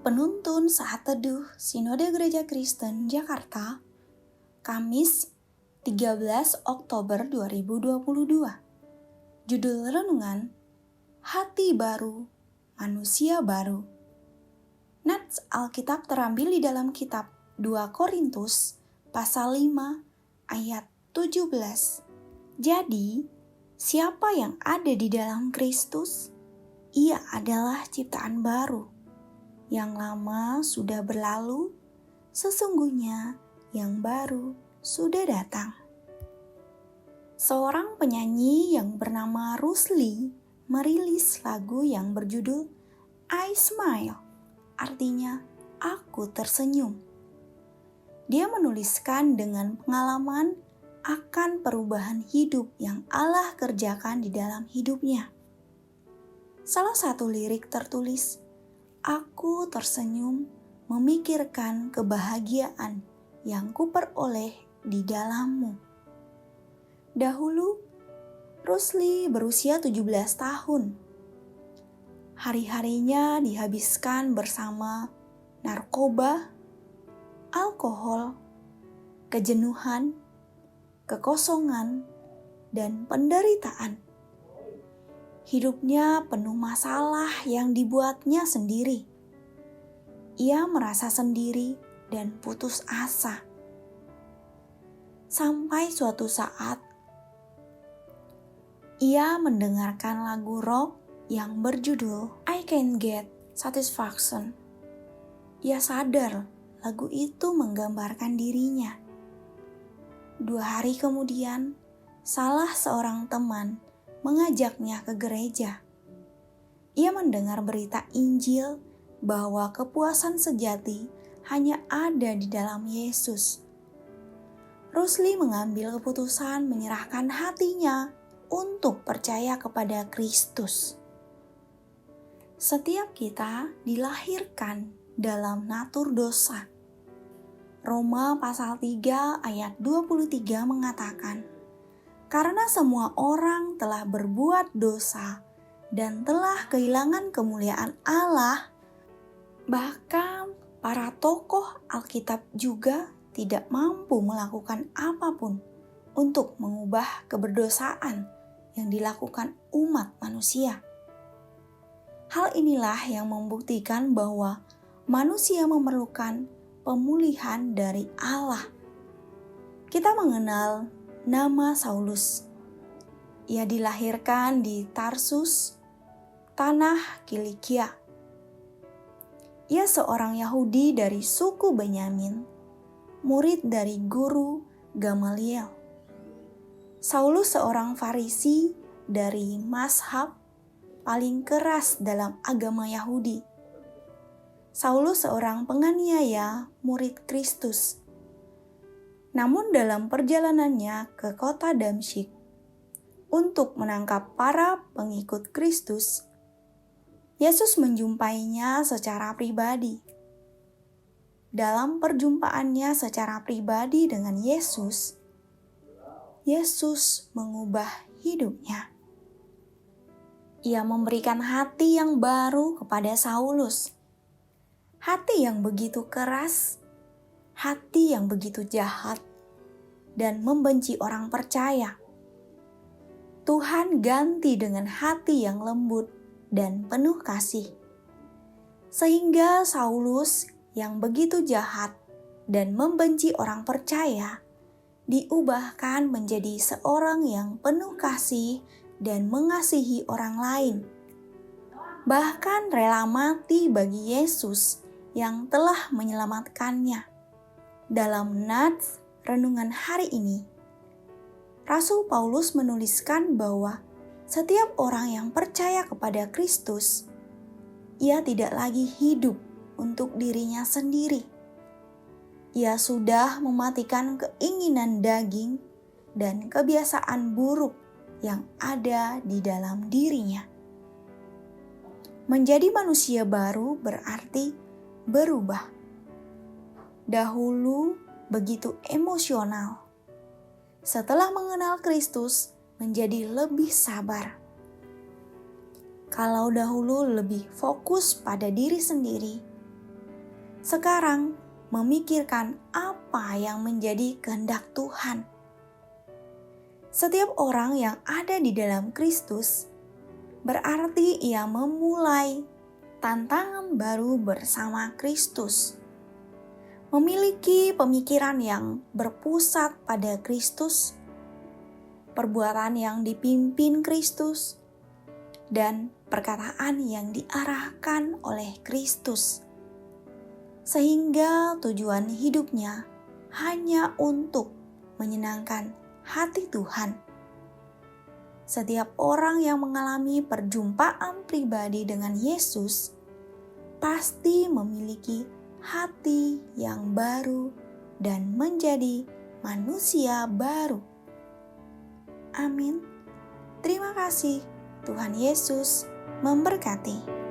Penuntun Saat Teduh Sinode Gereja Kristen Jakarta, Kamis 13 Oktober 2022. Judul renungan, Hati Baru, Manusia Baru. Nats Alkitab terambil di dalam kitab 2 Korintus pasal 5 ayat 17. Jadi, siapa yang ada di dalam Kristus, ia adalah ciptaan baru. Yang lama sudah berlalu, sesungguhnya yang baru sudah datang. Seorang penyanyi yang bernama Rusli merilis lagu yang berjudul I Smile, artinya aku tersenyum. Dia menuliskan dengan pengalaman akan perubahan hidup yang Allah kerjakan di dalam hidupnya. Salah satu lirik tertulis, aku tersenyum memikirkan kebahagiaan yang kuperoleh di dalammu. Dahulu, Rusli berusia 17 tahun. Hari-harinya dihabiskan bersama narkoba, alkohol, kejenuhan, kekosongan, dan penderitaan. Hidupnya penuh masalah yang dibuatnya sendiri. Ia merasa sendiri dan putus asa. Sampai suatu saat, ia mendengarkan lagu rock yang berjudul I Can't Get Satisfaction. Ia sadar lagu itu menggambarkan dirinya. 2 hari kemudian, salah seorang teman mengajaknya ke gereja. Ia mendengar berita Injil bahwa kepuasan sejati hanya ada di dalam Yesus. Rusli mengambil keputusan menyerahkan hatinya untuk percaya kepada Kristus. Setiap kita dilahirkan dalam natur dosa. Roma pasal 3 ayat 23 mengatakan, karena semua orang telah berbuat dosa dan telah kehilangan kemuliaan Allah, bahkan para tokoh Alkitab juga tidak mampu melakukan apapun untuk mengubah keberdosaan yang dilakukan umat manusia. Hal inilah yang membuktikan bahwa manusia memerlukan pemulihan dari Allah. Kita mengenal nama Saulus. Ia dilahirkan di Tarsus, tanah Kilikia. Ia seorang Yahudi dari suku Benyamin, murid dari guru Gamaliel. Saulus seorang Farisi dari mazhab paling keras dalam agama Yahudi. Saulus seorang penganiaya murid Kristus. Namun dalam perjalanannya ke kota Damsyik untuk menangkap para pengikut Kristus, Yesus menjumpainya secara pribadi. Dalam perjumpaannya secara pribadi dengan Yesus, Yesus mengubah hidupnya. Ia memberikan hati yang baru kepada Saulus. Hati yang begitu keras, hati yang begitu jahat, dan membenci orang percaya. Tuhan ganti dengan hati yang lembut dan penuh kasih. Sehingga Saulus yang begitu jahat dan membenci orang percaya, diubahkan menjadi seorang yang penuh kasih dan mengasihi orang lain. Bahkan rela mati bagi Yesus yang telah menyelamatkannya. Dalam nats renungan hari ini, Rasul Paulus menuliskan bahwa setiap orang yang percaya kepada Kristus, ia tidak lagi hidup untuk dirinya sendiri. Ia sudah mematikan keinginan daging dan kebiasaan buruk yang ada di dalam dirinya. Menjadi manusia baru berarti berubah. Dahulu begitu emosional. Setelah mengenal Kristus, menjadi lebih sabar. Kalau dahulu lebih fokus pada diri sendiri, sekarang memikirkan apa yang menjadi kehendak Tuhan. Setiap orang yang ada di dalam Kristus berarti ia memulai tantangan baru bersama Kristus. Memiliki pemikiran yang berpusat pada Kristus, perbuatan yang dipimpin Kristus, dan perkataan yang diarahkan oleh Kristus. Sehingga tujuan hidupnya hanya untuk menyenangkan hati Tuhan. Setiap orang yang mengalami perjumpaan pribadi dengan Yesus pasti memiliki hati yang baru dan menjadi manusia baru. Amin. Terima kasih. Tuhan Yesus memberkati.